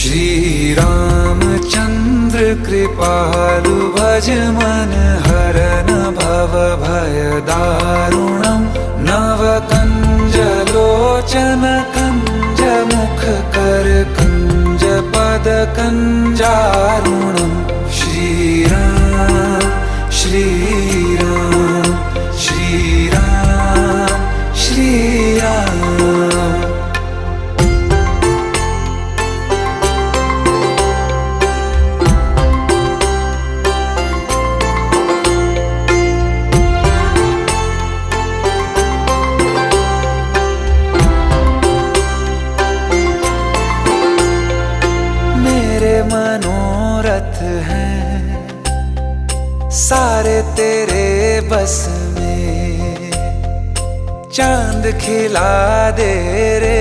श्री रामचंद्र कृपालु भज मन हरन भव भय दारुणम नव कंज लोचन कंज मुख कर कंज पद कंजारुणम श्री राम श्री राम श्री राम श्री राम। मेरे मनोरथ हैं सारे तेरे बस में, चांद खिला दे रे